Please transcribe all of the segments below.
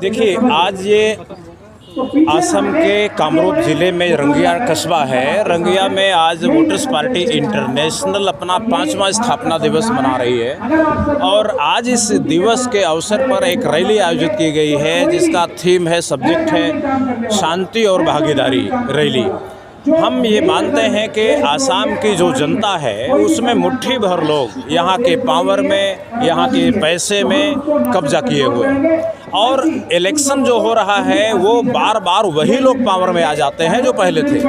देखिए, आज ये असम के कामरूप ज़िले में रंगिया कस्बा है। रंगिया में आज वोटर्स पार्टी इंटरनेशनल अपना 5वां स्थापना दिवस मना रही है और आज इस दिवस के अवसर पर एक रैली आयोजित की गई है जिसका थीम है, सब्जेक्ट है शांति और भागीदारी रैली। हम ये मानते हैं कि आसाम की जो जनता है उसमें मुट्ठी भर लोग यहाँ के पावर में, यहाँ के पैसे में कब्जा किए हुए हैं और इलेक्शन जो हो रहा है वो बार बार वही लोग पावर में आ जाते हैं जो पहले थे।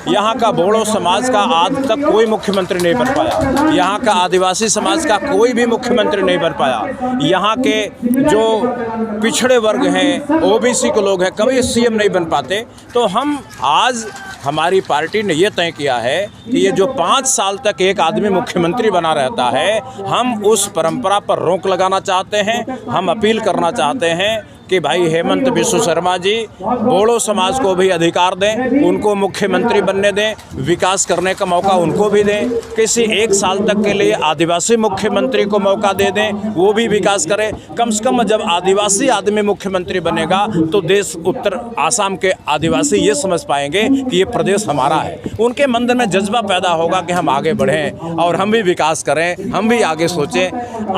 यहाँ का बोडो समाज का आज तक कोई मुख्यमंत्री नहीं बन पाया, यहाँ का आदिवासी समाज का कोई भी मुख्यमंत्री नहीं बन पाया, यहाँ के जो पिछड़े वर्ग हैं, ओबीसी के लोग हैं, कभी सीएम नहीं बन पाते। तो हम आज हमारी पार्टी ने ये तय किया है कि ये जो 5 साल तक एक आदमी मुख्यमंत्री बना रहता है, हम उस परंपरा पर रोक लगाना चाहते हैं। हम अपील करना चाहते हैं कि भाई हेमंत बिस्व शर्मा जी बोडो समाज को भी अधिकार दें, उनको मुख्यमंत्री बनने दें, विकास करने का मौका उनको भी दें। किसी 1 साल तक के लिए आदिवासी मुख्यमंत्री को मौका दे दें, वो भी विकास करें। कम से कम जब आदिवासी आदमी मुख्यमंत्री बनेगा तो देश उत्तर आसाम के आदिवासी ये समझ पाएंगे कि ये प्रदेश हमारा है। उनके मन में जज्बा पैदा होगा कि हम आगे बढ़ें और हम भी विकास करें, हम भी आगे सोचें।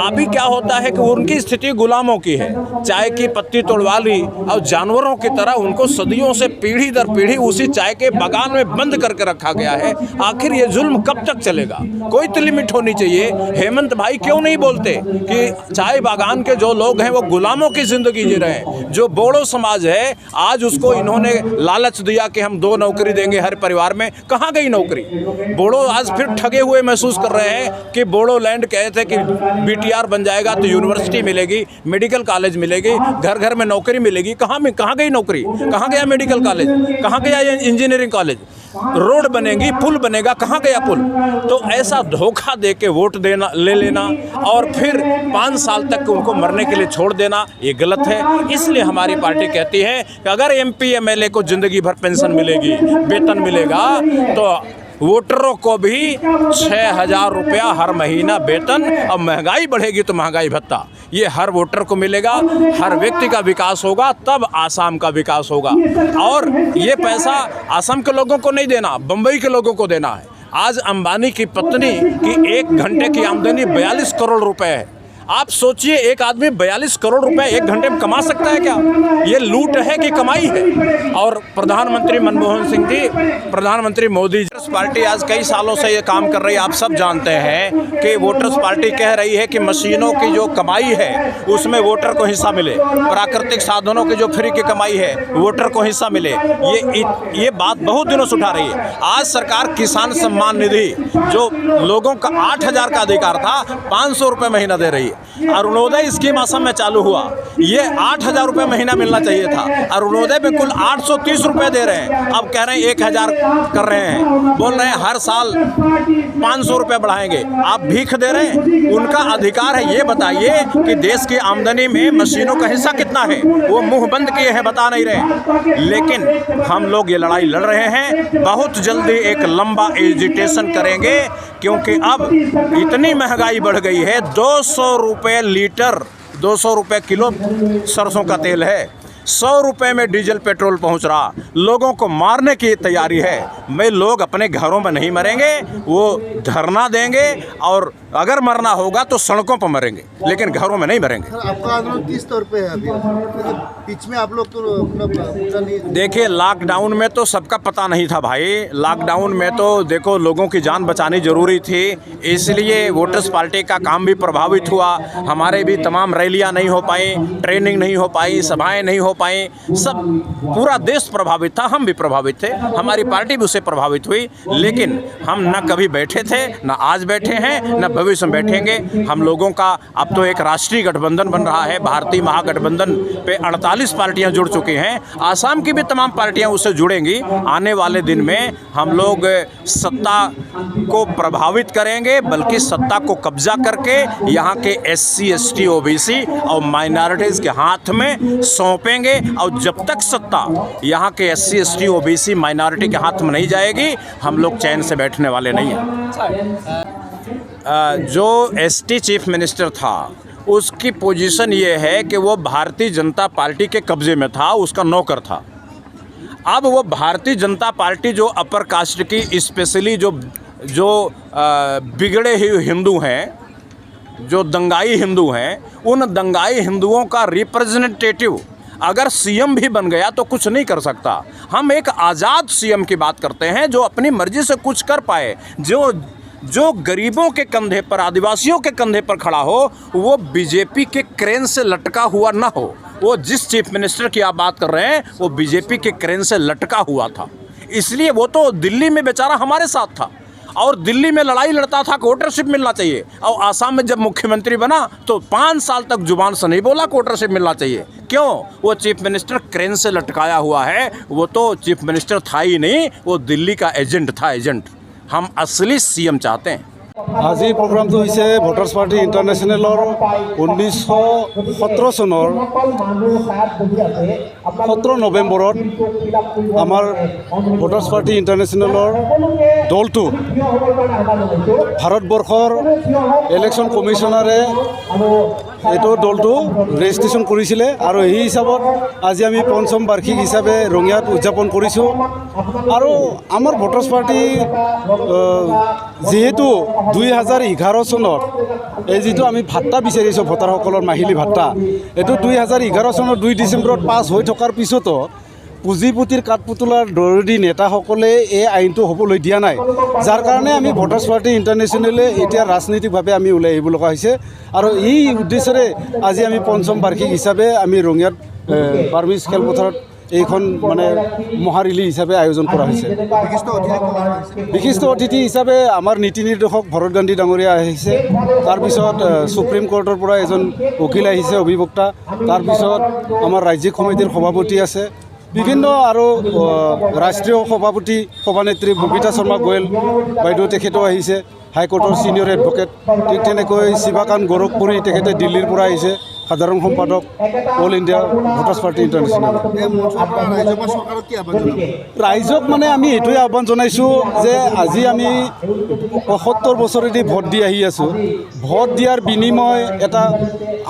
अभी क्या होता है कि उनकी स्थिति गुलामों की है, चाय की पत्ती तोड़वा ली और जानवरों की तरह उनको सदियों से पीढ़ी दर पीढ़ी उसी चाय के बागान में बंद करके रखा गया है। आखिर ये जुल्म कब तक चलेगा? कोई तो लिमिट होनी चाहिए। हेमंत भाई क्यों नहीं बोलते कि चाय बागान के जो लोग हैं वो गुलामों की जिंदगी जी रहे हैं? जो बोडो समाज है आज उसको इन्होंने लालच दिया कि हम 2 नौकरी देंगे हर परिवार में। कहाँ गई नौकरी? बोडो आज फिर ठगे हुए महसूस कर रहे हैं कि बोडो लैंड कहे थे कि बीटीआर बन जाएगा तो यूनिवर्सिटी मिलेगी, मेडिकल कॉलेज मिलेगी, घर घर में नौकरी मिलेगी। कहाँ गई नौकरी? कहाँ गया मेडिकल कॉलेज? कहाँ गया इंजीनियरिंग कॉलेज? रोड बनेगी, पुल बनेगा, कहाँ गया पुल? तो ऐसा धोखा दे के वोट देना, ले लेना और फिर 5 साल तक उनको मरने के लिए छोड़ देना, ये गलत है। इसलिए हमारी पार्टी कहती है कि अगर एमपी एमएलए को जिंदगी भर पेंशन मिलेगी, वेतन मिलेगा, तो वोटरों को भी 6,000 रुपया हर महीना वेतन और महंगाई बढ़ेगी तो महंगाई भत्ता, ये हर वोटर को मिलेगा। हर व्यक्ति का विकास होगा तब आसाम का विकास होगा। और ये पैसा आसाम के लोगों को नहीं देना, बम्बई के लोगों को देना है। आज अंबानी की पत्नी की 1 घंटे की आमदनी 42 करोड़ रुपए है। आप सोचिए, एक आदमी 42 करोड़ रुपए 1 घंटे में कमा सकता है क्या? ये लूट है कि कमाई है? और प्रधानमंत्री मनमोहन सिंह जी, प्रधानमंत्री मोदी जी, पार्टी आज कई सालों से ये काम कर रही है। आप सब जानते हैं कि वोटर्स पार्टी कह रही है कि मशीनों की जो कमाई है उसमें वोटर को हिस्सा मिले, प्राकृतिक साधनों की जो फ्री की कमाई है वोटर को हिस्सा मिले। ये बात बहुत दिनों से उठा रही है। आज सरकार किसान सम्मान निधि जो लोगों का 8,000 का अधिकार था 500 रुपये महीना दे रही है। अरुणोदय स्कीम असम में चालू हुआ, ये 8,000 रुपये महीना मिलना चाहिए था। अरुणोदय पे कुल 830 रुपये दे रहे हैं, अब कह रहे हैं 1,000 कर रहे हैं। बोल रहे हैं हर साल 500 रुपये बढ़ाएंगे। आप भीख दे रहे हैं, उनका अधिकार है। ये बताइए कि देश की आमदनी में मशीनों का हिस्सा कितना है? वो मुंह बंद किए हैं, बता नहीं रहे। लेकिन हम लोग ये लड़ाई लड़ रहे हैं। बहुत जल्दी एक लंबा एजिटेशन करेंगे क्योंकि अब इतनी महंगाई बढ़ गई है। 200 रुपये लीटर, 200 रुपये किलो सरसों का तेल है, 100 रुपये में डीजल पेट्रोल पहुंच रहा। लोगों को मारने की तैयारी है। मैं लोग अपने घरों में नहीं मरेंगे, वो धरना देंगे और अगर मरना होगा तो सड़कों पर मरेंगे, लेकिन घरों में नहीं मरेंगे। आपका आंदोलन किस तौर पे है अभी? बीच में आप लोग तो देखिए, लॉकडाउन में तो सबका पता नहीं था भाई। लॉकडाउन में तो देखो लोगों की जान बचानी जरूरी थी, इसलिए वोटर्स पार्टी का काम भी प्रभावित हुआ। हमारे भी तमाम रैलियां नहीं हो पाई, ट्रेनिंग नहीं हो पाई, सभाएं नहीं हो पाई, सब पूरा देश प्रभावित था। हम भी प्रभावित थे, हमारी पार्टी भी उससे प्रभावित हुई। लेकिन हम न कभी बैठे थे, न आज बैठे हैं, न भविष्य में बैठेंगे। हम लोगों का अब तो एक राष्ट्रीय गठबंधन बन रहा है। भारतीय महागठबंधन पे 48 पार्टियां जुड़ चुकी हैं। आसाम की भी तमाम पार्टियां उससे जुड़ेंगी। आने वाले दिन में हम लोग सत्ता को प्रभावित करेंगे, बल्कि सत्ता को कब्जा करके यहाँ के SC, ST, OBC और माइनॉरिटीज़ के हाथ में सौंपेंगे। और जब तक सत्ता यहाँ के SC, ST, OBC माइनॉरिटी के हाथ में नहीं जाएगी, हम लोग चैन से बैठने वाले नहीं हैं। जो ST चीफ मिनिस्टर था उसकी पोजीशन ये है कि वो भारतीय जनता पार्टी के कब्ज़े में था, उसका नौकर था। अब वो भारतीय जनता पार्टी जो अपर कास्ट की स्पेशली जो बिगड़े हुए हिंदू हैं, जो दंगाई हिंदू हैं, उन दंगाई हिंदुओं का रिप्रेजेंटेटिव अगर सीएम भी बन गया तो कुछ नहीं कर सकता। हम एक आज़ाद सीएम की बात करते हैं जो अपनी मर्जी से कुछ कर पाए, जो गरीबों के कंधे पर, आदिवासियों के कंधे पर खड़ा हो, वो बीजेपी के क्रेन से लटका हुआ ना हो। वो जिस चीफ मिनिस्टर की आप बात कर रहे हैं वो बीजेपी के क्रेन से लटका हुआ था, इसलिए वो तो दिल्ली में बेचारा हमारे साथ था और दिल्ली में लड़ाई लड़ता था कि वोटरशिप मिलना चाहिए, और आसाम में जब मुख्यमंत्री बना तो 5 साल तक जुबान से नहीं बोला कि वोटरशिप मिलना चाहिए। क्यों? वो चीफ मिनिस्टर क्रेन से लटकाया हुआ है, वो तो चीफ मिनिस्टर था ही नहीं, वो दिल्ली का एजेंट था, एजेंट। हम असली सीएम चाहते हैं। আজি প্ৰগ্ৰামটো হৈছে ভোটাৰ্ছ পাৰ্টি ইণ্টাৰনেশ্যনেলৰ 1917 চনৰ 17 নৱেম্বৰত আমাৰ ভোটাৰ্ছ পাৰ্টি ইণ্টাৰনেশ্যনেলৰ দলটো ভাৰতবৰ্ষৰ ইলেকশ্যন কমিশ্যনাৰে এইটো দলটো ৰেজিষ্ট্ৰেশ্যন কৰিছিলে আৰু এই হিচাপত আজি আমি পঞ্চম বাৰ্ষিক হিচাপে ৰঙিয়াত উদযাপন কৰিছোঁ। আৰু আমাৰ ভোটাৰ্ছ পাৰ্টি যিহেতু 2011 চনত এই যিটো আমি ভাত্তা বিচাৰিছোঁ ভোটাৰসকলৰ মাহিলী ভাত্তা, এইটো 2011 চনৰ 2 ডিচেম্বৰত পাছ হৈ থকাৰ পিছতো পুঁজিপুতিৰ কাঠপুতলাৰ দৰদী নেতাসকলে এই আইনটো হ'বলৈ দিয়া নাই, যাৰ কাৰণে আমি ভোটাৰ্ছ পাৰ্টি ইণ্টাৰনেশ্যনেলে এতিয়া ৰাজনৈতিকভাৱে আমি ওলাই আহিব লগা হৈছে। আৰু এই উদ্দেশ্যৰে আজি আমি পঞ্চম বাৰ্ষিক হিচাপে আমি ৰঙিয়াত বাৰ্মিজ খেলপথাৰত এইখন মানে মহাৰিলি হিচাপে আয়োজন কৰা হৈছে। বিশিষ্ট অতিথি হিচাপে আমাৰ নীতি নিৰ্দেশক ভৰত গান্ধী ডাঙৰীয়া আহিছে, তাৰপিছত সুপ্ৰিম কোৰ্টৰ পৰা এজন উকিল আহিছে, অধিবক্তা, তাৰপিছত আমাৰ ৰাজ্যিক সমিতিৰ সভাপতি আছে, বিভিন্ন আৰু ৰাষ্ট্ৰীয় সভাপতি সভানেত্ৰী ববিতা শৰ্মা গোয়েল বাইদেউ তেখেতেও আহিছে, হাইকোৰ্টৰ ছিনিয়ৰ এডভকেট, ঠিক তেনেকৈ শিৱাকান্ত গোৰখপুৰী তেখেতে দিল্লীৰ পৰা আহিছে, সাধাৰণ সম্পাদক all India voters party international. ৰাইজক মানে আমি এইটোৱে আহ্বান জনাইছোঁ যে আজি আমি ৭৫ বছৰেদি ভোট দি আহি আছোঁ, ভোট দিয়াৰ বিনিময় এটা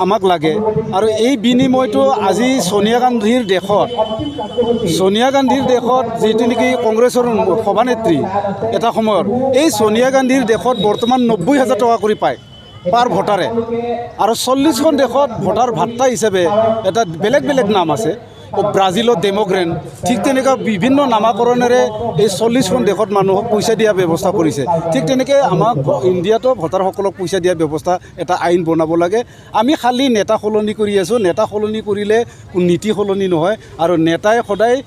আমাক লাগে, আৰু এই বিনিময়টো আজি ছোনিয়া গান্ধীৰ দেশত যিটো নেকি কংগ্ৰেছৰ সভানেত্ৰী এটা সময়ত, এই ছোনিয়া গান্ধীৰ দেশত বৰ্তমান ৯০,০০০ টকা কৰি পায় পাৰ ভোটাৰে, আৰু ৪০খন দেশত ভোটাৰ ভাত্তা হিচাপে এটা বেলেগ বেলেগ নাম আছে। ব্ৰাজিলত ডেম'গ্ৰেন, ঠিক তেনেকুৱা বিভিন্ন নামাকৰণেৰে এই ৪০খন দেশত মানুহক পইচা দিয়া ব্যৱস্থা কৰিছে। ঠিক তেনেকৈ আমাক ইণ্ডিয়াতো ভোটাৰসকলক পইচা দিয়া ব্যৱস্থা এটা আইন বনাব লাগে। আমি খালী নেতা সলনি কৰি আছোঁ, নেতা সলনি কৰিলে নীতি সলনি নহয়, আৰু নেতাই সদায়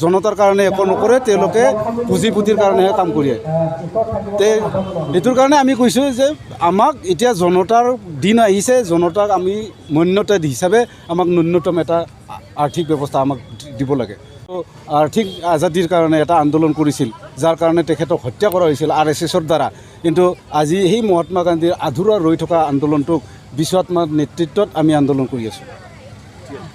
জনতাৰ কাৰণে একো নকৰে, তেওঁলোকে পুঁজিপুতিৰ কাৰণেহে কাম কৰি এইটোৰ কাৰণে আমি কৈছোঁ যে আমাক এতিয়া জনতাৰ দিন আহিছে, জনতাক আমি মান্যতা হিচাপে আমাক ন্যূনতম এটা আৰ্থিক ব্যৱস্থা আমাক দিব লাগে। আৰ্থিক আজাদীৰ কাৰণে এটা আন্দোলন কৰিছিল, যাৰ কাৰণে তেখেতক হত্যা কৰা হৈছিল RSSৰ দ্বাৰা, কিন্তু আজি সেই মহাত্মা গান্ধীৰ আধৰুৱা ৰৈ থকা আন্দোলনটোক বিশ্বআত্মাৰ নেতৃত্বত আমি আন্দোলন কৰি আছোঁ।